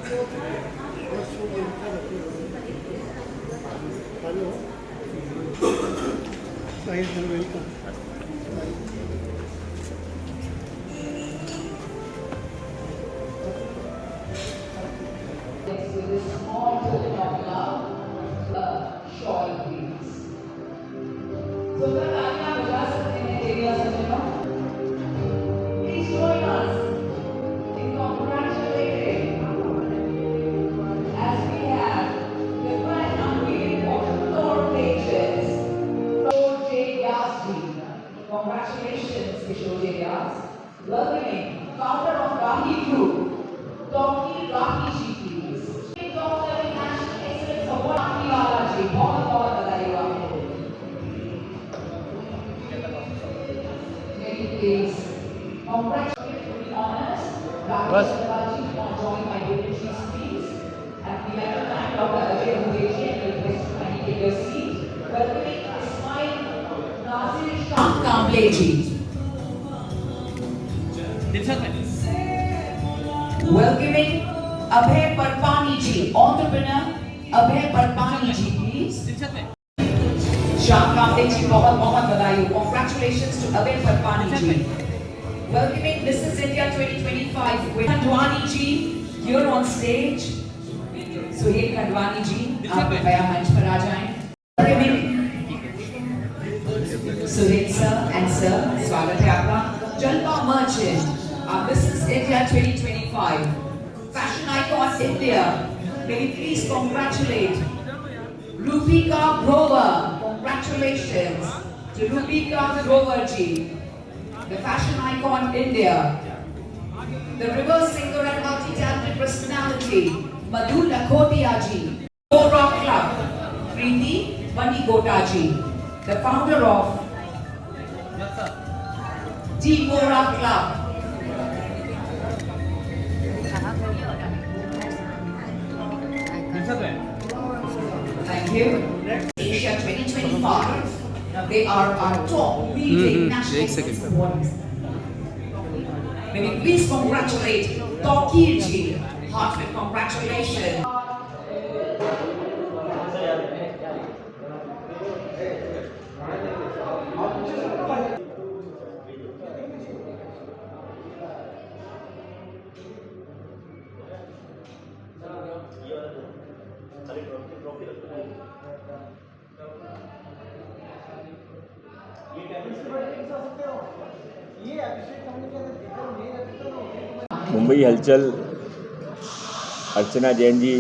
Please join us in congratulating as we have the grand unveiling of floor pages from J. Yasji. Congratulations, Kishore J. Yas. Welcoming founder of Rahi Group, Dr. Rahi Ji, please. Dr. National Excellence Award, Rahi Wala Ji. बहुत बहुत बधाई हो आपको. Please. Congratulations to the honors. Rahi Sharmaji for joining my dignitaries, please. And we like to thank Dr. Ajay Mudeji and request to kindly take your seat. Welcoming Ismail Nazir Shah Kamble ji. Welcoming Abhay Parpani ji, entrepreneur Abhay Parpani ji, please. Shah Kamble ji, बहुत बहुत बधाई हो. Congratulations to Abhay Parpani ji. Welcoming Mrs. India 2025 with Khandwani ji here on stage. Suhail Khandwani ji, आप कृपया मंच पर आ जाएं. Welcoming Suhail sir and sir, स्वागत है आपका. Jalpa Merchant, Mrs. India 2025, fashion icon India. May we please congratulate Rupika Grover. Congratulations to Rupika Grover ji, the fashion icon India. The river singer and multi-talented personality Madhu Lakhotia ji. Rock Club, Preeti Vanigota ji, the founder of Deepora Club. Thank you. Asia 2025. Now they are our top leading national awards. May we please congratulate Tokir ji. Heartfelt congratulations. Mumbai हलचल, अर्चना जैन जी,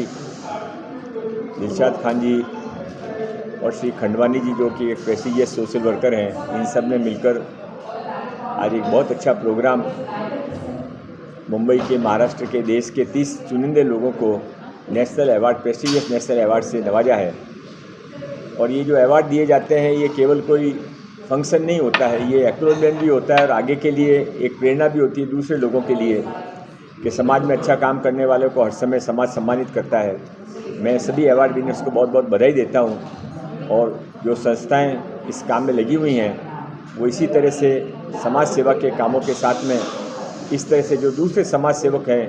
दिलशाद खान जी और श्री खंडवानी जी जो कि एक prestigious social worker हैं, इन सब ने मिलकर आज एक बहुत अच्छा प्रोग्राम मुंबई के, महाराष्ट्र के, देश के 30 चुनिंदे लोगों को national award, prestigious national award से नवाजा है. और ये जो अवार्ड दिए जाते हैं ये केवल कोई फंक्शन नहीं होता है, ये एक्नॉलेजमेंट भी होता है और आगे के लिए एक प्रेरणा भी होती है दूसरे लोगों के लिए कि समाज में अच्छा काम करने वालों को हर समय समाज सम्मानित करता है. मैं सभी अवार्ड विनर्स को बहुत बहुत बधाई देता हूँ और जो संस्थाएं इस काम में लगी हुई हैं वो इसी तरह से समाज सेवा के कामों के साथ में इस तरह से जो दूसरे समाज सेवक हैं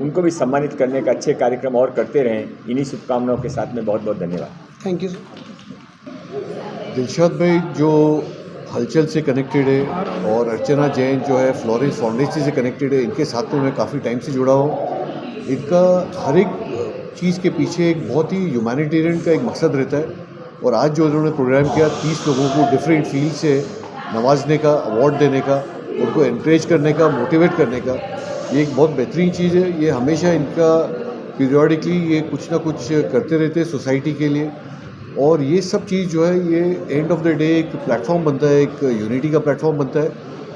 उनको भी सम्मानित करने का अच्छे कार्यक्रम और करते रहें. इन्हीं शुभकामनाओं के साथ में बहुत बहुत धन्यवाद. Thank you. दिलशाद भाई जो हलचल से कनेक्टेड है और अर्चना जैन जो है फ्लोरेंस फाउंडेशन से कनेक्टेड है, इनके साथ में मैं काफ़ी टाइम से जुड़ा हूँ. इनका हर एक चीज़ के पीछे एक बहुत ही ह्यूमैनिटेरियन का एक मकसद रहता है. और आज जो उन्होंने प्रोग्राम किया 30 लोगों को डिफरेंट फील्ड से नवाजने का, अवार्ड देने का, उनको एनकरेज करने का, मोटिवेट करने का, ये एक बहुत बेहतरीन चीज़ है. ये हमेशा इनका पीरियडिकली ये कुछ ना कुछ करते रहते हैं सोसाइटी के लिए. और ये सब चीज़ जो है ये एंड ऑफ द डे एक प्लेटफॉर्म बनता है, एक यूनिटी का प्लेटफॉर्म बनता है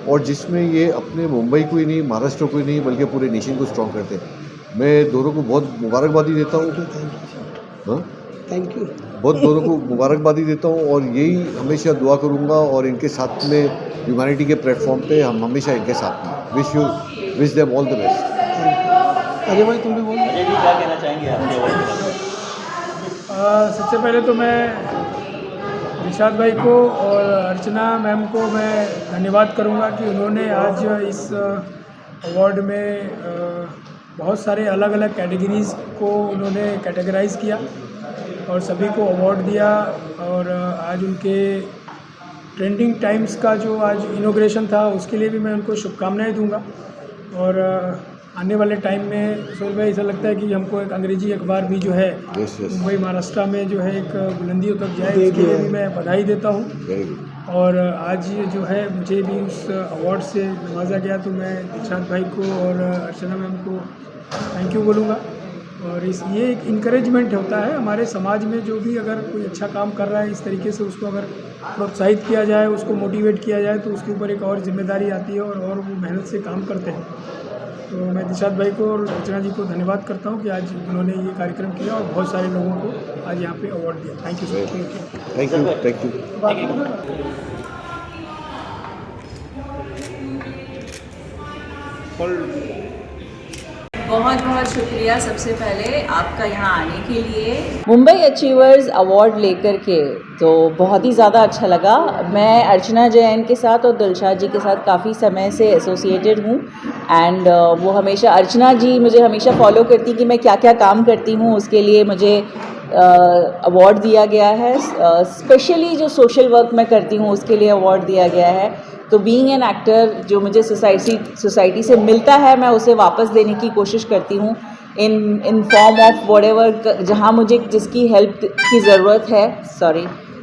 और जिसमें ये अपने मुंबई को ही नहीं, महाराष्ट्र को ही नहीं बल्कि पूरे नेशन को स्ट्रॉन्ग करते हैं. मैं दोनों को बहुत मुबारकबादी देता हूँ. हाँ, थैंक यू. बहुत दोनों को मुबारकबादी देता हूँ और यही हमेशा दुआ करूँगा और इनके साथ में ह्यूमैनिटी के प्लेटफॉर्म पे हम हमेशा इनके साथ में. Wish them all the best. Ajay भाई तुम भी बोलो. अजय जी क्या कहना चाहेंगे आपके? सबसे पहले तो मैं दिलशाद भाई को और अर्चना मैम को मैं धन्यवाद करूंगा कि उन्होंने आज इस अवार्ड में बहुत सारे अलग अलग कैटेगरीज़ को उन्होंने कैटेगराइज किया और सभी को अवार्ड दिया। और आज उनके ट्रेंडिंग टाइम्स का जो आज इनॉग्रेशन था उसके लिए भी मैं उनको शुभकामनाएं दूंगा। और आने वाले टाइम में सोहेल भाई ऐसा लगता है कि हमको एक अंग्रेजी अखबार भी जो है मुंबई महाराष्ट्र में जो है एक बुलंदियों तक जाए, इसके लिए भी मैं बधाई देता हूँ। और आज जो है मुझे भी उस अवार्ड से नवाजा गया, तो मैं दिलशाद भाई को और अर्चना मैम को थैंक यू बोलूँगा। और ये एक इनकरेजमेंट होता है हमारे समाज में, जो भी अगर कोई अच्छा काम कर रहा है इस तरीके से उसको अगर प्रोत्साहित किया जाए, उसको मोटिवेट किया जाए, तो उसके ऊपर एक और जिम्मेदारी आती है और वो मेहनत से काम करते हैं। तो मैं दिलशाद भाई को और अर्चना जी को धन्यवाद करता हूँ कि आज उन्होंने ये कार्यक्रम किया और बहुत सारे लोगों को आज यहाँ पे अवार्ड दिया। Thank you sir. Thank you. बहुत बहुत शुक्रिया सबसे पहले आपका यहाँ आने के लिए। मुंबई अचीवर्स अवार्ड लेकर के तो बहुत ही ज़्यादा अच्छा लगा। मैं अर्चना जैन के साथ और दिलशाद जी के साथ काफ़ी समय से एसोसिएटेड हूँ एंड वो हमेशा, अर्चना जी मुझे हमेशा फॉलो करती कि मैं क्या क्या काम करती हूँ, उसके लिए मुझे अवार्ड दिया गया है। स्पेशली जो सोशल वर्क मैं करती हूँ उसके लिए अवार्ड दिया गया है। तो बीइंग एन एक्टर जो मुझे सोसाइटी से मिलता है मैं उसे वापस देने की कोशिश करती हूँ इन फॉर्म ऑफ व्हाटएवर, जहाँ मुझे जिसकी हेल्प की ज़रूरत है,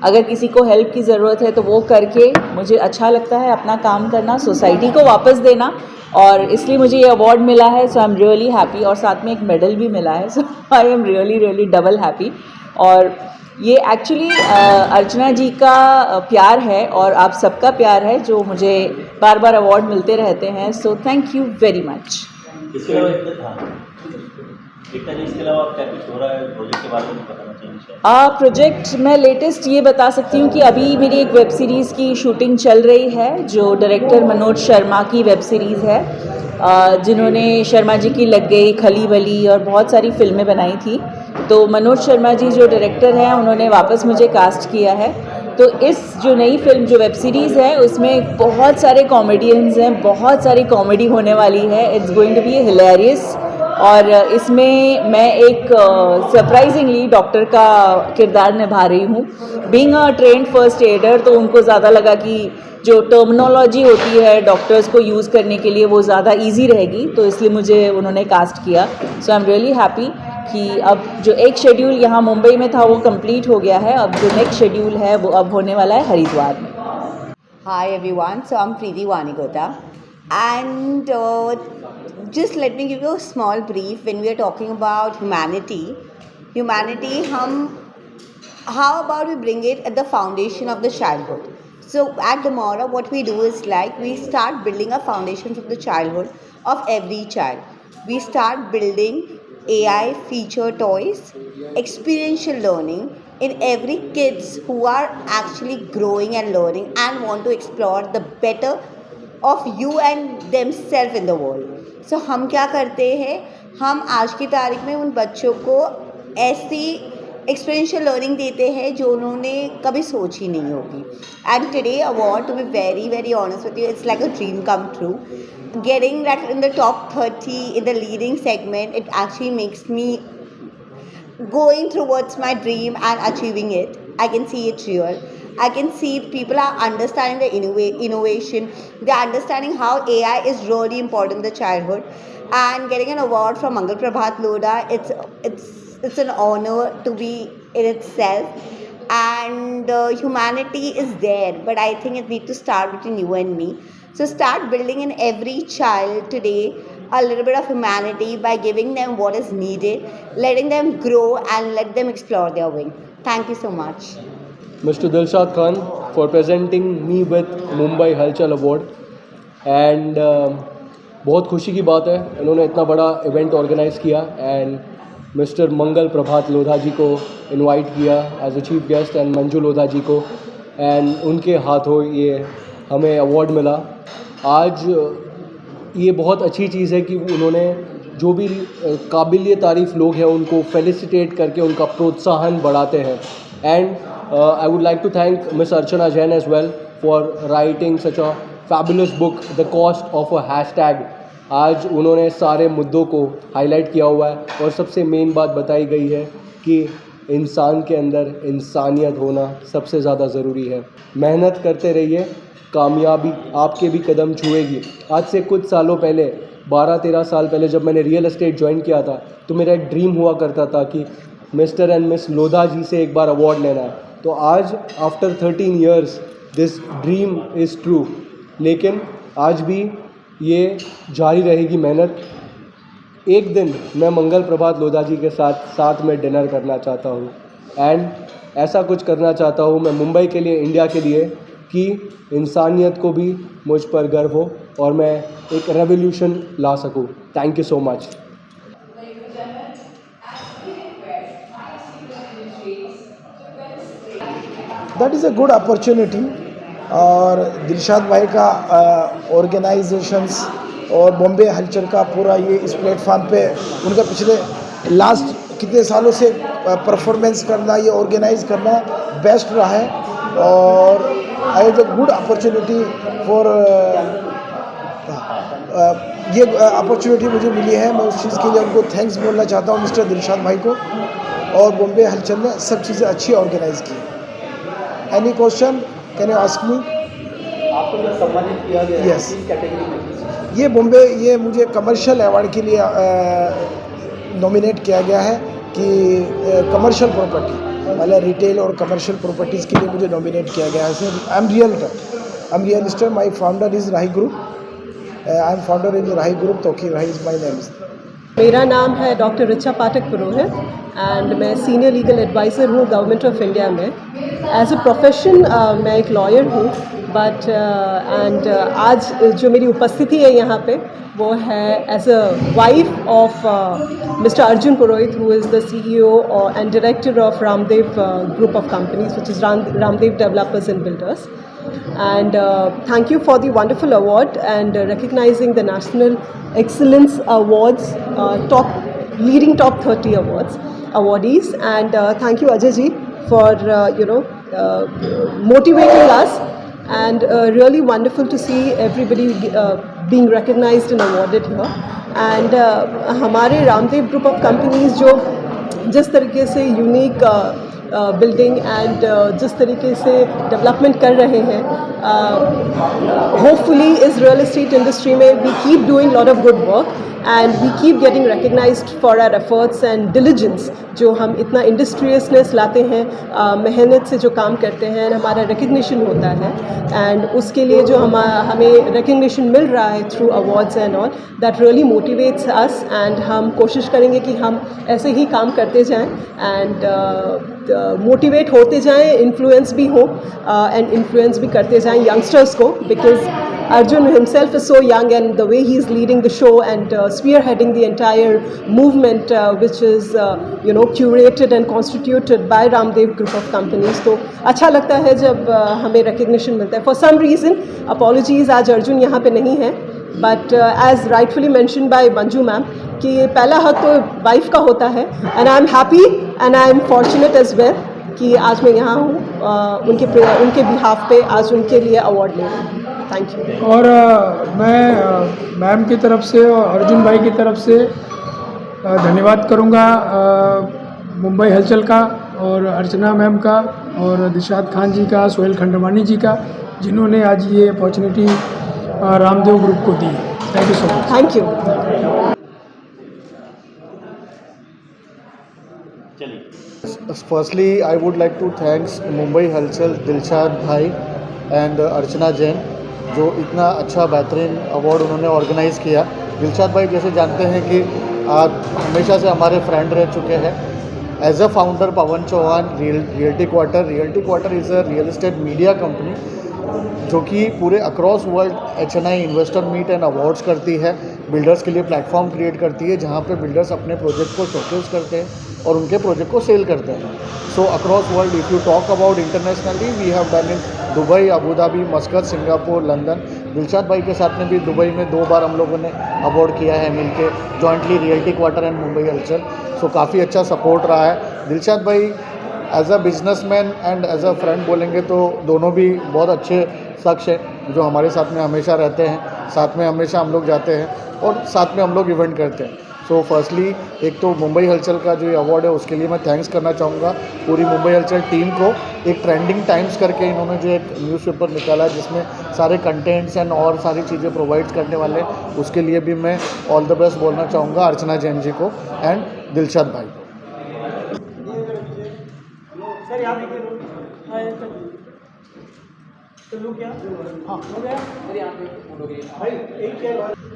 अगर किसी को हेल्प की ज़रूरत है तो वो करके मुझे अच्छा लगता है अपना काम करना, सोसाइटी को वापस देना। और इसलिए मुझे ये अवार्ड मिला है, so I am really happy. और साथ में एक मेडल भी मिला है, so I am really double happy. और ये एक्चुअली अर्चना जी का प्यार है और आप सबका प्यार है जो मुझे बार बार अवार्ड मिलते रहते हैं। So thank you very much. इसके अलावा क्या कुछ हो रहा है प्रोजेक्ट के बारे में बताना चाहिए? प्रोजेक्ट मैं लेटेस्ट ये बता सकती हूँ कि अभी मेरी एक वेब सीरीज़ की शूटिंग चल रही है जो डायरेक्टर मनोज शर्मा की वेब सीरीज़ है, जिन्होंने शर्मा जी की लग गई, खली बली और बहुत सारी फिल्में बनाई थी। तो मनोज शर्मा जी जो डायरेक्टर हैं उन्होंने वापस मुझे कास्ट किया है। तो इस जो नई फिल्म जो वेब सीरीज़ है उसमें बहुत सारे कॉमेडियंस हैं, बहुत सारी कॉमेडी होने वाली है। It's going to be hilarious. और इसमें मैं एक सरप्राइजिंगली डॉक्टर का किरदार निभा रही हूँ। Being a trend first adder तो उनको ज़्यादा लगा कि जो टर्मिनोलॉजी होती है डॉक्टर्स को यूज़ करने के लिए वो ज़्यादा इजी रहेगी, तो इसलिए मुझे उन्होंने कास्ट किया। सो आई एम रियली हैप्पी कि अब जो एक शेड्यूल यहाँ मुंबई में था वो कंप्लीट हो गया है, अब जो नेक्स्ट शेड्यूल है वो अब होने वाला है हरिद्वार में। Hi everyone, so I'm Preeti Vanigota and just let me give you a small brief. When we are talking about humanity, how about we bring it at the foundation of the childhood. So at the Mora, what we do is like we start building a foundation from the childhood of every child. We start building AI feature toys, experiential learning in every kids who are actually growing and learning and want to explore the better of you and themselves in the world. So हम क्या करते हैं, हम आज की तारीख में उन बच्चों को ऐसी एक्सपीरियंशियल लर्निंग देते हैं जो उन्होंने कभी सोची नहीं होगी. And today award, to be very very honest with you, it's like a dream come true. Getting that in the top 30 in the leading segment, it actually makes me going towards my dream and achieving it. I can see it real. I can see people are understanding the innovation. They're understanding how AI is really important in the childhood. And getting an award from Mangal Prabhat Lodha, it's an honor to be in itself. And humanity is there, but I think it needs to start between you and me. So start building in every child today a little bit of humanity by giving them what is needed, letting them grow and let them explore their wing. Thank you so much. Mr. Dilshad Khan for presenting me with Mumbai Halchal Award. And बहुत खुशी की बात है इन्होंने इतना बड़ा event organize किया and mister Mangal Prabhat Lodha ji को इनवाइट किया as a chief guest and Manju Lodha ji को, एंड उनके हाथों ये हमें अवार्ड मिला. आज ये बहुत अच्छी चीज़ है कि उन्होंने जो भी काबिल तारीफ़ लोग हैं उनको फेलिसिटेट करके उनका प्रोत्साहन बढ़ाते हैं. And I would like to thank Miss Archana Jain as well for writing such a fabulous book, The Cost of a Hashtag. आज उन्होंने सारे मुद्दों को हाईलाइट किया हुआ है और सबसे मेन बात बताई गई है कि इंसान के अंदर इंसानियत होना सबसे ज़्यादा ज़रूरी है। मेहनत करते रहिए, कामयाबी आपके भी कदम छुएगी। आज से कुछ सालों पहले 12-13 साल पहले जब मैंने रियल एस्टेट ज्वाइन किया था तो मेरा एक ड्रीम हुआ करता था कि मिस्टर एंड मिस लोधा जी से एक बार अवार्ड लेना है। तो आज after 13 years this dream is true. लेकिन आज भी ये जारी रहेगी मेहनत। एक दिन मैं मंगल प्रभात लोधा जी के साथ में डिनर करना चाहता हूँ एंड ऐसा कुछ करना चाहता हूँ मैं मुंबई के लिए, इंडिया के लिए, कि इंसानियत को भी मुझ पर गर्व हो और मैं एक रेवोल्यूशन ला सकूँ। Thank you so much. That is a good opportunity. और दिलशाद भाई का ऑर्गेनाइजेशंस और बॉम्बे हलचल का पूरा ये इस प्लेटफॉर्म पे उनका पिछले लास्ट कितने सालों से परफॉर्मेंस करना, ये ऑर्गेनाइज करना बेस्ट रहा है। और I have a good opportunity for ये अपॉर्चुनिटी मुझे मिली है। मैं उस चीज़ के लिए उनको थैंक्स बोलना चाहता हूँ मिस्टर दिलशाद भाई को। और बॉम्बे हलचल ने सब चीज़ें अच्छी ऑर्गेनाइज की। Any question can you ask me? आपको जो सम्मानित किया गया है Yes. किस कैटेगरी में? ये बॉम्बे, ये मुझे कमर्शियल अवार्ड के लिए नॉमिनेट किया गया है कि कमर्शियल प्रॉपर्टी मतलब रिटेल और कमर्शियल प्रॉपर्टीज़ के लिए मुझे नॉमिनेट किया गया है। Sir I am real estate. My founder is Rahi group. I am founder in Rahi group. Tauqeer Rahi is my name. मेरा नाम है doctor Richa Pathak Purohit and मैं सीनियर लीगल एडवाइज़र हूँ गवर्नमेंट ऑफ इंडिया में। As a profession मैं एक lawyer हूँ but and आज जो मेरी उपस्थिति है यहाँ पे वो है as a wife of mister Arjun Purohit who is the CEO and director of Ramdev group of companies which is Ramdev developers and builders. And thank you for the wonderful award and recognizing the National Excellence Awards, leading top 30 awardees. And thank you Ajay ji for motivating us, and really wonderful to see everybody being recognized and awarded here. And हमारे Ramdev group of companies जो जिस तरीके से unique building and जिस तरीके से development कर रहे हैं, होपफुली इस रियल एस्टेट इंडस्ट्री में we keep doing lot of good work and we keep getting recognised for our efforts and diligence. जो हम इतना इंडस्ट्रियसनेस लाते हैं, मेहनत से जो काम करते हैं, हमारा रिकग्निशन होता है एंड उसके लिए जो हमें रिकग्निशन मिल रहा है through awards and all, that really motivates us. And हम कोशिश करेंगे कि हम ऐसे ही काम करते जाएं एंड मोटिवेट होते जाएं, इन्फ्लुएंस भी हो एंड इन्फ्लुएंस भी करते जाएं यंगस्टर्स को, because Arjun himself is so young and the way he is leading the show and spearheading the entire movement which is curated and constituted by Ramdev Group of Companies. तो अच्छा लगता है जब हमें recognition मिलता है. For some reason, apologies, आज अर्जुन यहाँ पे नहीं है, but as rightfully mentioned by Manju ma'am कि पहला हक तो वाइफ का होता है and I am happy and I am fortunate as well कि आज मैं यहाँ हूँ उनके बिहाफ पे आज उनके लिए अवार्ड ले रही हूँ. Thank you. और मैं मैम की तरफ से और अर्जुन भाई की तरफ से धन्यवाद करूँगा मुंबई हलचल का और अर्चना मैम का और दिलशाद खान जी का, सोहेल खंडवानी जी का, जिन्होंने आज ये अपॉर्चुनिटी रामदेव ग्रुप को दी. Thank you so much. Thank you. Firstly, I would like to thanks Mumbai Halchal, Dilshad Bhai and Archana Jain जो इतना अच्छा बेहतरीन अवार्ड उन्होंने ऑर्गेनाइज़ किया. दिलशाद भाई जैसे जानते हैं कि हमेशा से हमारे फ्रेंड रह चुके हैं. As a founder Pavan Chauhan, realty quarter is a real estate media company जो कि पूरे across world HNI investor meet and awards करती है, बिल्डर्स के लिए प्लेटफॉर्म क्रिएट करती है जहाँ पे बिल्डर्स अपने प्रोजेक्ट को शोकेस करते हैं और उनके प्रोजेक्ट को सेल करते हैं. So across world if you talk about internationally we have done in Dubai, Abu Dhabi, Muscat, Singapore, London. Dilshad भाई के साथ में भी दुबई में 2 बार हम लोगों ने अवार्ड किया है मिलके jointly, realty quarter and Mumbai Halchal. So काफ़ी अच्छा सपोर्ट रहा है. दिलशाद भाई as a businessman and as a friend बोलेंगे तो दोनों भी बहुत अच्छे शख्स हैं जो हमारे साथ में हमेशा रहते हैं, साथ में हमेशा हम लोग जाते हैं और साथ में हम लोग इवेंट करते हैं। सो फर्स्टली एक तो मुंबई हलचल का जो ये अवार्ड है उसके लिए मैं थैंक्स करना चाहूँगा पूरी मुंबई हलचल टीम को। एक ट्रेंडिंग टाइम्स करके इन्होंने जो एक न्यूज़पेपर निकाला है जिसमें सारे कंटेंट्स एंड और सारी चीज़ें प्रोवाइड करने वाले हैं, उसके लिए भी मैं ऑल द बेस्ट बोलना चाहूँगा अर्चना जैन जी को एंड दिलशाद भाई को।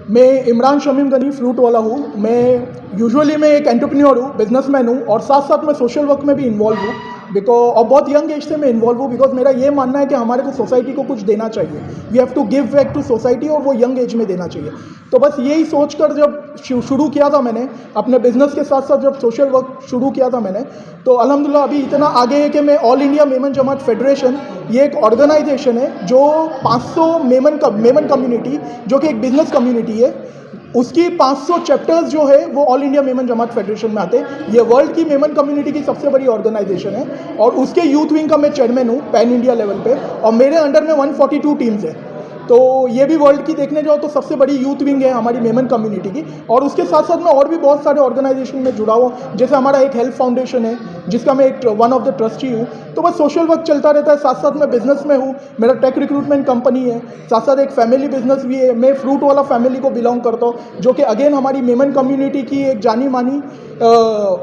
मैं इमरान शमीम गनी फ्रूट वाला हूँ। मैं यूजुअली मैं एक एंटरप्रेन्योर हूँ, बिजनेसमैन हूँ और साथ साथ मैं सोशल वर्क में भी इन्वॉल्व हूँ बिकॉज और बहुत यंग एज से मैं इन्वॉल्व हूँ बिकॉज मेरा ये मानना है कि हमारे को सोसाइटी को कुछ देना चाहिए। We have to give back to society और वो यंग एज में देना चाहिए। तो बस यही सोच कर जब शुरू किया था मैंने अपने बिजनेस के साथ साथ जब सोशल वर्क शुरू किया था मैंने, तो अल्हम्दुलिल्लाह अभी इतना आगे है कि मैं ऑल इंडिया मेमन जमात फेडरेशन, ये एक ऑर्गेनाइजेशन है जो 500 मेमन कम्युनिटी जो कि एक बिजनेस कम्युनिटी है, उसकी 500 चैप्टर्स जो है वो ऑल इंडिया मेमन जमात फेडरेशन में आते हैं। ये वर्ल्ड की मेमन कम्युनिटी की सबसे बड़ी ऑर्गेनाइजेशन है और उसके यूथ विंग का मैं चेयरमैन हूँ पैन इंडिया लेवल पे और मेरे अंडर में 142 टीम्स है। तो ये भी वर्ल्ड की देखने जाओ तो सबसे बड़ी यूथ विंग है हमारी मेमन कम्युनिटी की। और उसके साथ साथ मैं और भी बहुत सारे ऑर्गेनाइजेशन में जुड़ा हुआ, जैसे हमारा एक हेल्थ फाउंडेशन है जिसका मैं एक वन ऑफ द ट्रस्टी हूँ। तो बस सोशल वर्क चलता रहता है, साथ साथ मैं बिजनेस में हूँ, मेरा टेक रिक्रूटमेंट कंपनी है, साथ साथ एक फैमिली बिजनेस भी है। मैं फ्रूट वाला फैमिली को बिलोंग करता हूँ जो कि अगेन हमारी मेमन कम्युनिटी की एक जानी मानी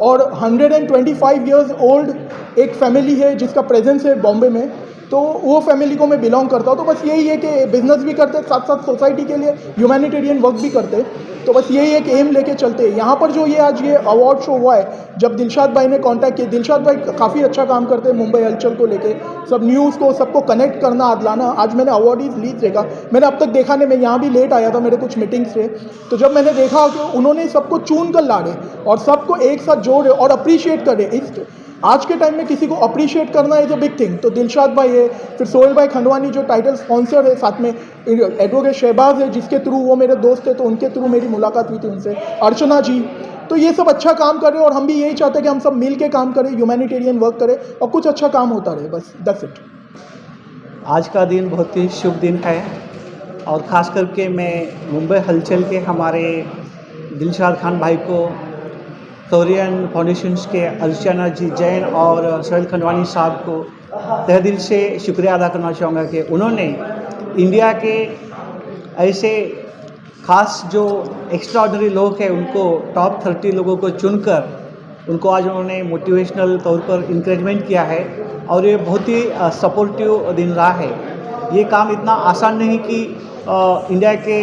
और 125 ईयर्स ओल्ड एक फैमिली है जिसका प्रेजेंस है बॉम्बे में। तो वो फैमिली को मैं बिलोंग करता हूँ। तो बस यही है कि बिजनेस भी करते साथ साथ सोसाइटी के लिए ह्यूमैनिटेरियन वर्क भी करते। तो बस यही एक एम लेके चलते हैं। यहाँ पर जो ये आज ये अवार्ड शो हुआ है, जब दिलशाद भाई ने कांटेक्ट किया, दिलशाद भाई काफ़ी अच्छा काम करते हैं मुंबई हलचल को लेके, सब न्यूज़ को सबको कनेक्ट करना आदलाना। आज मैंने अवार्डीज लीज देखा, मैंने अब तक देखा नहीं, मैं यहाँ भी लेट आया था मेरे कुछ मीटिंग्स से। तो जब मैंने देखा कि उन्होंने सबको चुन कर लाड़े और सबको एक साथ जोड़े और अप्रिशिएट करे, इस आज के टाइम में किसी को अप्रिशिएट करना इज़ अ बिग थिंग। तो दिलशाद भाई है, फिर सोहेल भाई खंडवानी जो टाइटल स्पॉन्सर है, साथ में एडवोकेट शहबाज है जिसके थ्रू वो मेरे दोस्त है तो उनके थ्रू मेरी मुलाकात हुई थी उनसे, अर्चना जी। तो ये सब अच्छा काम कर रहे हैं और हम भी यही चाहते हैं कि हम सब मिल के काम करें, ह्यूमैनिटेरियन वर्क करें और कुछ अच्छा काम होता रहे। बस दैट्स इट। आज का दिन बहुत ही शुभ दिन है और ख़ास करके मैं मुंबई हलचल के हमारे दिलशाद खान भाई को, तोरियन फाउंडेशंस के अर्चना जी जैन और सोहेल खंडवानी साहब को तहे दिल से शुक्रिया अदा करना चाहूँगा कि उन्होंने इंडिया के ऐसे ख़ास जो एक्स्ट्राऑर्डिनरी लोग हैं उनको टॉप 30 लोगों को चुनकर उनको आज उन्होंने मोटिवेशनल तौर पर इंकरेजमेंट किया है और ये बहुत ही सपोर्टिव दिन रहा है। ये काम इतना आसान नहीं कि इंडिया के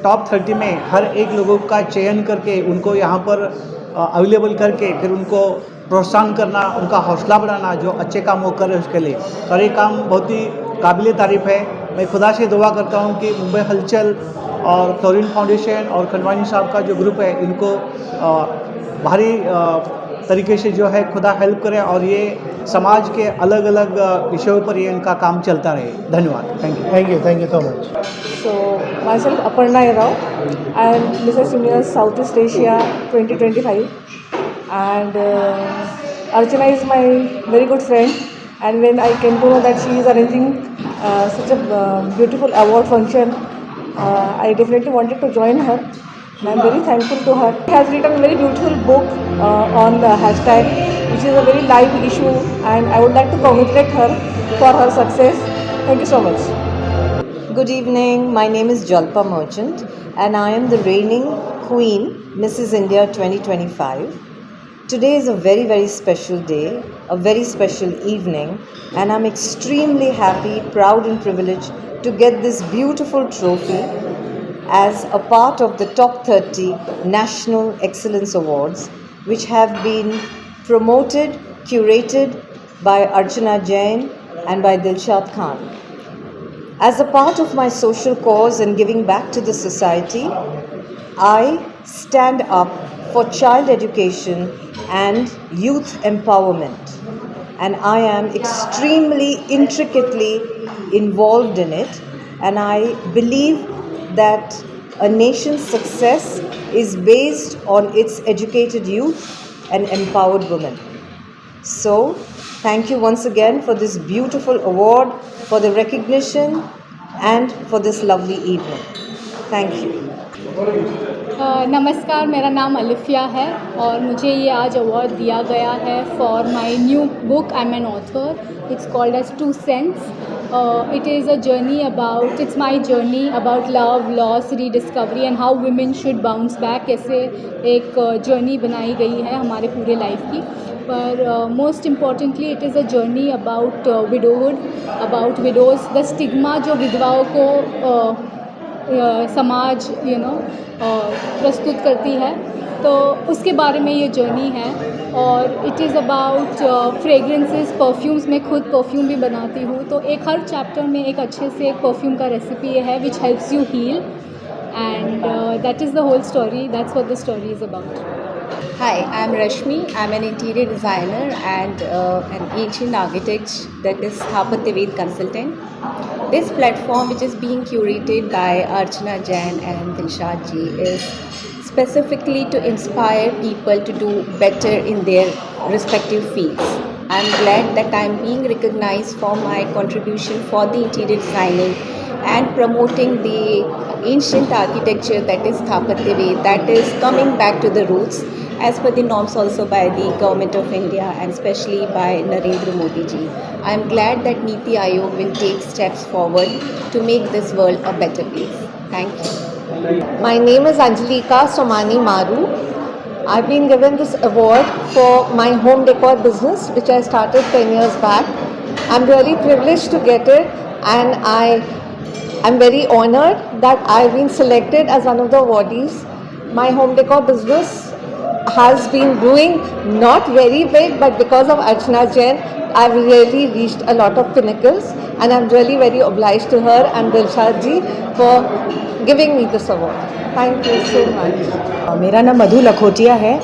टॉप 30 में हर एक लोगों का चयन करके उनको यहाँ पर अवेलेबल करके फिर उनको प्रोत्साहन करना, उनका हौसला बढ़ाना जो अच्छे काम वो कर रहे हैं उसके लिए। और ये काम बहुत ही काबिल तारीफ़ है। मैं खुदा से दुआ करता हूँ कि मुंबई हलचल और तोरियन फाउंडेशन और खंडवानी साहब का जो ग्रुप है इनको भारी तरीके से जो है खुदा हेल्प करे और ये समाज के अलग अलग विषयों पर ये इनका काम चलता रहे। धन्यवाद। Thank you so much. So myself Aparna Rao and Mrs. Universe Southeast Asia 2025 and Archana is my very good friend, and when I came to know that she is arranging such a beautiful award function, I definitely wanted to join her and I am very thankful to her. She has written a very beautiful book on the hashtag, which is a very live issue, and I would like to congratulate her for her success. Thank you so much. Good evening, my name is Jalpa Merchant and I am the reigning Queen, Mrs. India 2025. Today is a very, very special day, a very special evening, and I'm extremely happy, proud and privileged to get this beautiful trophy as a part of the top 30 National Excellence Awards, which have been promoted, curated by Archana Jain and by Dilshad Khan. As a part of my social cause and giving back to the society, I stand up for child education and youth empowerment, and I am extremely intricately involved in it, and I believe that a nation's success is based on its educated youth and empowered women. So, thank you once again for this beautiful award, for the recognition and for this lovely evening. Thank you. नमस्कार, मेरा नाम अलिफिया है और मुझे ये आज award दिया गया है for my new book. I am an author. It's called edge 2 sense. It is a journey about, it's my journey about love, loss, rediscovery and how women should bounce back. कैसे एक journey बनाई गई है हमारे पूरे life की. पर most importantly it is a journey about widowhood, about widows, the stigma जो विधवाओं को समाज प्रस्तुत करती है, तो उसके बारे में ये जर्नी है. और it is about fragrances, perfumes. मैं खुद परफ्यूम भी बनाती हूँ, तो एक हर चैप्टर में एक अच्छे से एक परफ्यूम का रेसिपी है which helps you heal, and that is the whole story. That's what the story is about. Hi, I'm Rashmi. I'm an interior designer and an ancient architect, that is Sthapatya consultant. This platform, which is being curated by Archana Jain and Dilshad ji, is specifically to inspire people to do better in their respective fields. I'm glad that I'm being recognized for my contribution for the interior designing and promoting the ancient architecture, that is Sthapatya, that is coming back to the roots as per the norms also by the Government of India and especially by Narendra Modi ji. I am glad that Niti Aayog will take steps forward to make this world a better place. Thank you. My name is Anjalika Somani Maru. I've been given this award for my home decor business, which I started 10 years back. I'm really privileged to get it, and I'm very honored that I've been selected as one of the awardees. My home decor business has been doing not very big, but because of Archana Jain, I've really reached a lot of pinnacles, and I'm really very obliged to her and Dilshad ji for giving me this award. Thank you so much. मेरा नाम मधु लखोटिया है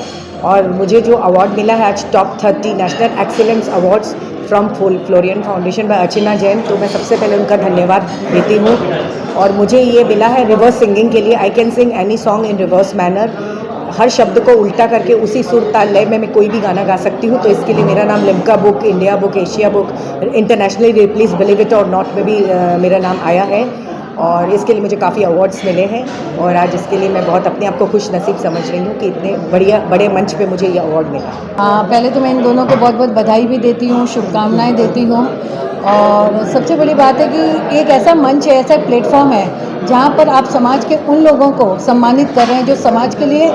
और मुझे जो award मिला है आज top 30 national excellence awards from Florian foundation by Archana Jain, तो मैं सबसे पहले उनका धन्यवाद देती हूँ. और मुझे ये मिला है रिवर्स सिंगिंग के लिए. I can sing any song in reverse manner. हर शब्द को उल्टा करके उसी सुर ताल लय में मैं कोई भी गाना गा सकती हूँ. तो इसके लिए मेरा नाम Limca book, India book, Asia book, internationally please believe it और नॉट में भी मेरा नाम आया है. और इसके लिए मुझे काफ़ी अवार्ड्स मिले हैं और आज इसके लिए मैं बहुत अपने आप को खुश नसीब समझ रही हूँ कि इतने बड़े मंच पे मुझे ये अवार्ड मिला. पहले तो मैं इन दोनों को बहुत बहुत बधाई भी देती हूँ, शुभकामनाएं देती हूँ. और सबसे बड़ी बात है कि एक ऐसा मंच है, ऐसा प्लेटफॉर्म है जहाँ पर आप समाज के उन लोगों को सम्मानित कर रहे हैं जो समाज के लिए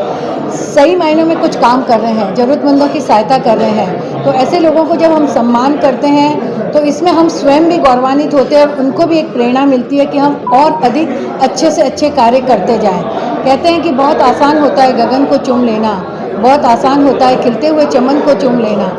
सही मायनों में कुछ काम कर रहे हैं, ज़रूरतमंदों की सहायता कर रहे हैं. तो ऐसे लोगों को जब हम सम्मान करते हैं तो इसमें हम स्वयं भी गौरवान्वित होते हैं और उनको भी एक प्रेरणा मिलती है कि हम और अधिक अच्छे से अच्छे कार्य करते जाएं. कहते हैं कि बहुत आसान होता है गगन को चूम लेना, बहुत आसान होता है खिलते हुए चमन को चूम लेना.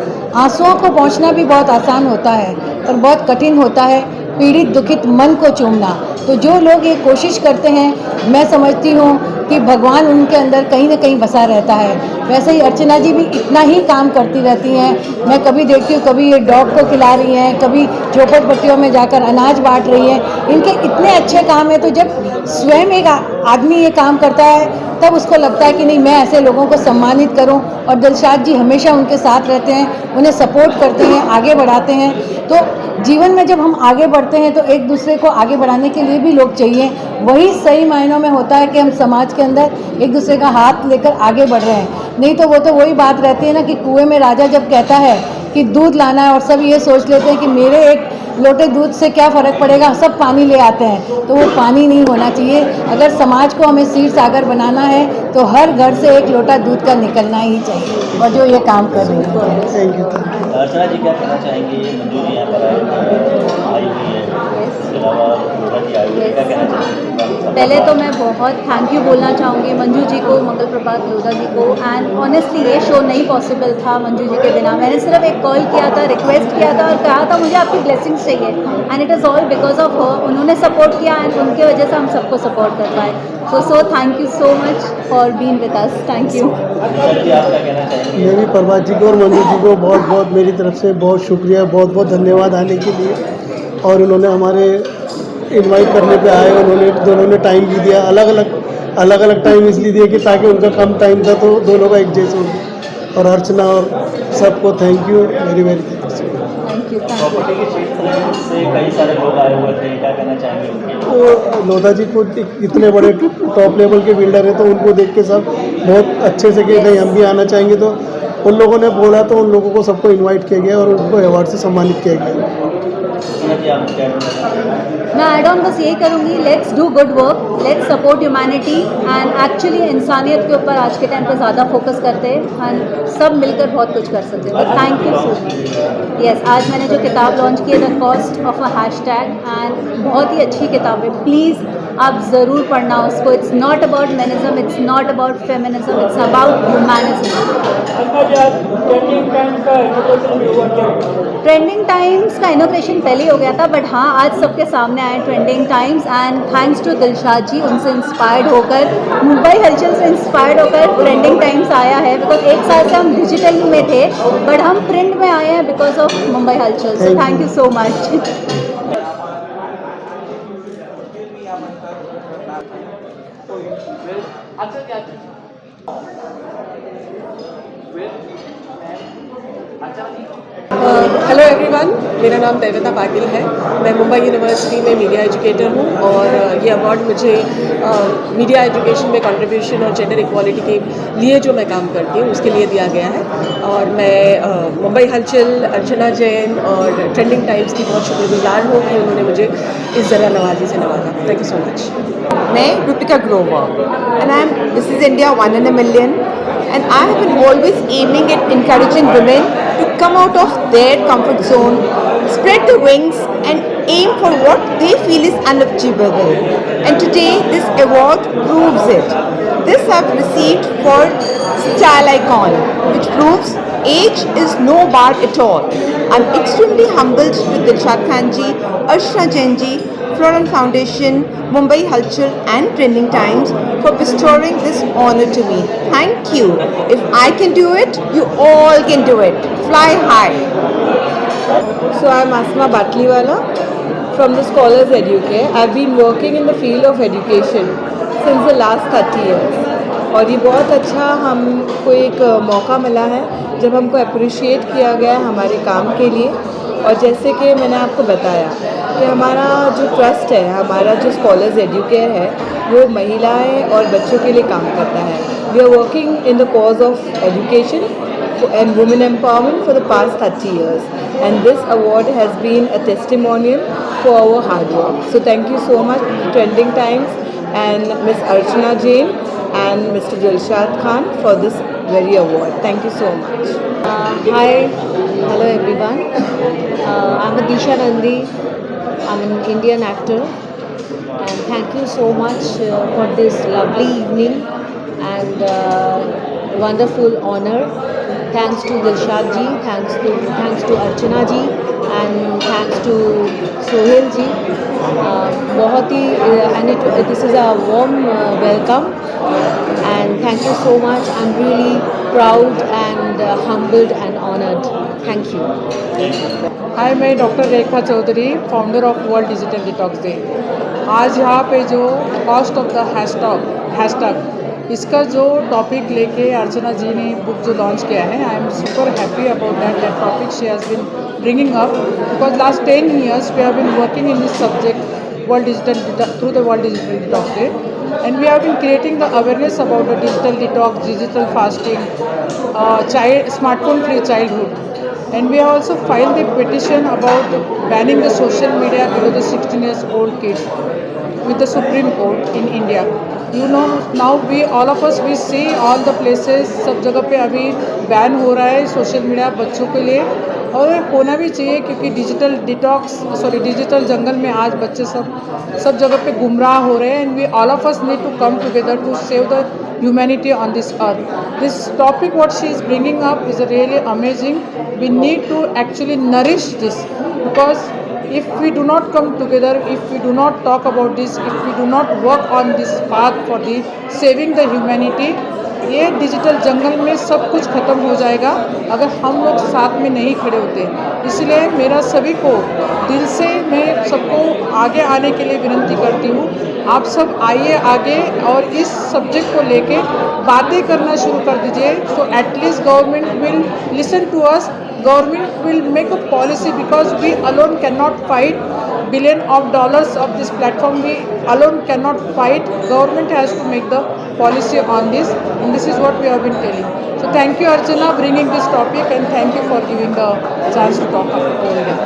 आंसुओं को पहुँचना भी बहुत आसान होता है पर बहुत कठिन होता है पीड़ित दुखित मन को चूमना. तो जो लोग ये कोशिश करते हैं, मैं समझती हूँ कि भगवान उनके अंदर कहीं ना कहीं बसा रहता है. वैसे ही अर्चना जी भी इतना ही काम करती रहती हैं. मैं कभी देखती हूँ, कभी ये डॉग को खिला रही हैं, कभी झोपड़पट्टियों में जाकर अनाज बांट रही हैं. इनके इतने अच्छे काम हैं. तो जब स्वयं एक आदमी ये काम करता है तब उसको लगता है कि नहीं, मैं ऐसे लोगों को सम्मानित करूं. और दिलशाद जी हमेशा उनके साथ रहते हैं, उन्हें सपोर्ट करते हैं, आगे बढ़ाते हैं. तो जीवन में जब हम आगे बढ़ते हैं तो एक दूसरे को आगे बढ़ाने के लिए भी लोग चाहिए. वही सही मायनों में होता है कि हम समाज के अंदर एक दूसरे का हाथ लेकर आगे बढ़ रहे हैं. नहीं तो वो तो वही बात रहती है ना कि कुएं में राजा जब कहता है कि दूध लाना है और सब ये सोच लेते हैं कि मेरे एक लोटे दूध से क्या फ़र्क पड़ेगा, सब पानी ले आते हैं. तो वो पानी नहीं होना चाहिए. अगर समाज को हमें क्षीर सागर बनाना है तो हर घर से एक लोटा दूध का निकलना ही चाहिए. और जो ये काम कर रही है. अर्चना जी क्या कहना चाहेंगे? मंजू जी यहाँ पर आई हुई है, इसके अलावा लोधा जी आई हुई है, क्या कहना चाहेंगे? पहले तो मैं बहुत थैंक यू बोलना चाहूँगी मंजू जी को, मंगल प्रभात लोधा जी को. एंड ऑनेस्टली ये शो नहीं पॉसिबल था मंजू जी के बिना. मैंने सिर्फ एक कॉल किया था, रिक्वेस्ट किया था और कहा था मुझे आपकी ब्लेसिंग्स चाहिए. And it is all because of her. उन्होंने सपोर्ट किया एंड उनकी वजह से हम सबको सपोर्ट कर पाए. So thank you so much for being with us. Thank you. मैं भी प्रभात जी को और मंजू जी को बहुत बहुत मेरी तरफ से बहुत शुक्रिया, बहुत बहुत धन्यवाद आने के लिए. और उन्होंने हमारे इनवाइट करने पे आए, उन्होंने दोनों ने टाइम भी दिया. अलग अलग टाइम इसलिए दिया कि ताकि उनका कम टाइम था तो दोनों का एक जैसे हो. और अर्चना और सबको thank you very very thank you. Thank you. Property के क्षेत्र से कई सारे लोग आए हुए थे, क्या कहना चाहेंगे उनके? तो लोधा जी खुद इतने बड़े टॉप लेवल के बिल्डर हैं, तो उनको देख के सब बहुत अच्छे से कि नहीं हम भी आना चाहेंगे, तो उन लोगों ने बोला तो उन लोगों को सबको इनवाइट किया गया और उनको अवार्ड से सम्मानित किया गया। मैं ऐड ऑन बस यही करूँगी, let's do good work, let's support humanity and actually इंसानियत के ऊपर आज के टाइम पे ज़्यादा फोकस करते हैं एंड सब मिलकर बहुत कुछ कर सकते हैं। Thank you so much. Yes, आज मैंने जो किताब लॉन्च की है the cost of a hashtag, and बहुत ही अच्छी किताब है, प्लीज़ आप ज़रूर पढ़ना उसको। It's not about menism, it's not about feminism, it's about humanism. Trending times का इनोग्रेशन पहले हो गया था, बट हाँ आज सबके सामने आए trending times, and thanks to Dilshad ji, उनसे इंस्पायर्ड होकर, मुंबई हलचल से इंस्पायर्ड होकर ट्रेंडिंग टाइम्स आया है। बिकॉज एक साल से हम डिजिटल में थे, बट हम प्रिंट में आए हैं because of Mumbai Halchal. So thank you so much. Hello everyone, मेरा नाम देवता पाटिल है। मैं मुंबई यूनिवर्सिटी में मीडिया एजुकेटर हूँ और ये अवार्ड मुझे मीडिया एजुकेशन में कंट्रीब्यूशन और जेंडर इक्वालिटी के लिए जो मैं काम करती हूँ उसके लिए दिया गया है। और मैं मुंबई हलचल, अर्चना जैन और ट्रेंडिंग टाइम्स की बहुत शुक्रगुजार हूँ कि उन्होंने मुझे इस ज़रा नवाजी से नवाजा। Thank you so much. मैं Rutika Grover and I am Mrs. India 1 in a million, and I have been always aiming at encouraging women to come out of their comfort zone, spread the wings and aim for what they feel is unachievable. And today this award proves it. This I have received for Style Icon, which proves age is no bar at all. I am extremely humbled to Dilshad Khan ji, Archana Jain ji, Florin Foundation, Mumbai Hallchal and Trending Times for bestowing this honor to me. Thank you. If I can do it, you all can do it. Fly high. So I am Asma Batliwala from the Scholars Educare. I have been working in the field of education since the last 30 years. और ये बहुत अच्छा हमको एक मौका मिला है जब हमको अप्रिशिएट किया गया है हमारे काम के लिए। और जैसे कि मैंने आपको बताया कि हमारा जो ट्रस्ट है, हमारा जो स्कॉलर्स एजुकेयर है, वो महिलाएं और बच्चों के लिए काम करता है। We are working in the cause of education and women empowerment for the past 30 years, and this award has been a testimonial for our hard work. So thank you so much Trending Times and Miss Archana Jain and Mr. Dilshad Khan for this very award. Thank you so much. Hi, hello everyone. I'm Disha Nandi. I'm an Indian actor, and thank you so much for this lovely evening and wonderful honor. Thanks to Dilshad ji, thanks to Archana ji, and thanks to Sohail ji. बहुत ही and this is a warm welcome, and thank you so much. I'm really proud and humbled and honored. Thank you. Hi, मैं doctor Rekha Chaudhary, founder of world digital detox day. आज यहाँ पे जो cost of the hashtag इसका जो topic लेके अर्चना जी ने book जो लॉन्च किया है, I am super happy about that topic she has been bringing up, because last 10 years we have been working in this subject through the World Digital Detox Day, and we have been creating the awareness about the digital detox, digital fasting, smartphone free childhood, and we have also filed the petition about banning the social media below the 16 years old kids with the Supreme Court in India. You know, now all of us see all the places, सब जगह पे अभी ban हो रहा है social media बच्चों के लिए, और होना भी चाहिए क्योंकि डिजिटल जंगल में आज बच्चे सब जगह पे गुमराह हो रहे हैं, and we all of us need to come together to save the humanity on this earth. This topic what she is bringing up is really amazing. We need to actually nourish this, because if we do not come together, if we do not talk about this, if we do not work on this path for the saving the humanity, ये digital जंगल में सब कुछ ख़त्म हो जाएगा अगर हम लोग साथ में नहीं खड़े होते। इसलिए मेरा सभी को दिल से मैं सबको आगे आने के लिए विनती करती हूँ। आप सब आइए आगे और इस सब्जेक्ट को लेके बातें करना शुरू कर दीजिए। So at least government will listen to us, government will make a policy because we alone can not fight billion of dollars of this platform. We alone cannot fight. Government has to make the policy on this, and this is what we have been telling. So thank you, Archana, bringing this topic, and thank you for giving the chance to talk about the whole day.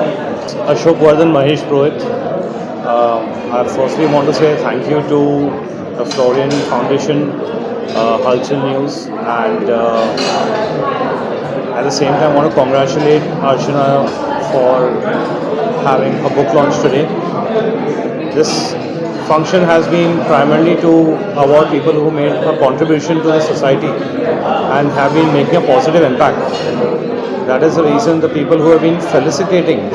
Thank you. Ashok Vardhan, Mahesh Purohit. I firstly want to say thank you to the Florian Foundation, Halchal News, and at the same time I want to congratulate Archana for having a book launch today. This function has been primarily to award people who made a contribution to the society and have been making a positive impact. That is the reason the people who have been felicitating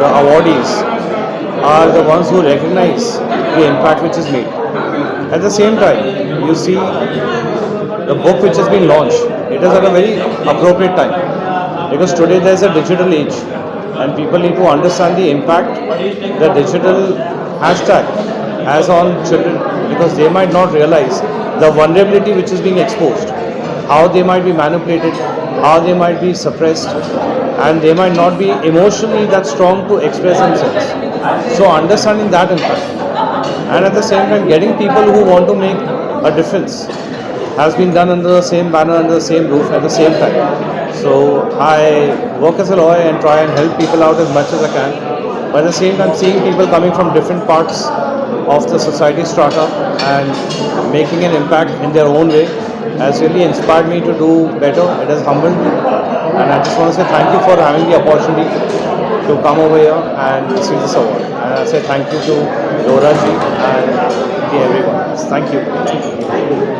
the awardees are the ones who recognize the impact which is made. At the same time, you see the book which has been launched, it is at a very appropriate time because today there is a digital age and people need to understand the impact the digital hashtag has on children, because they might not realize the vulnerability which is being exposed, how they might be manipulated, how they might be suppressed, and they might not be emotionally that strong to express themselves. So understanding that impact and at the same time getting people who want to make a difference has been done under the same banner, under the same roof at the same time. So I work as a lawyer and try and help people out as much as I can. But at the same time, seeing people coming from different parts of the society strata and making an impact in their own way has really inspired me to do better. It has humbled me. And I just want to say thank you for having the opportunity to come over here and receive this award. And I say thank you to Laura ji and everyone. Thank you.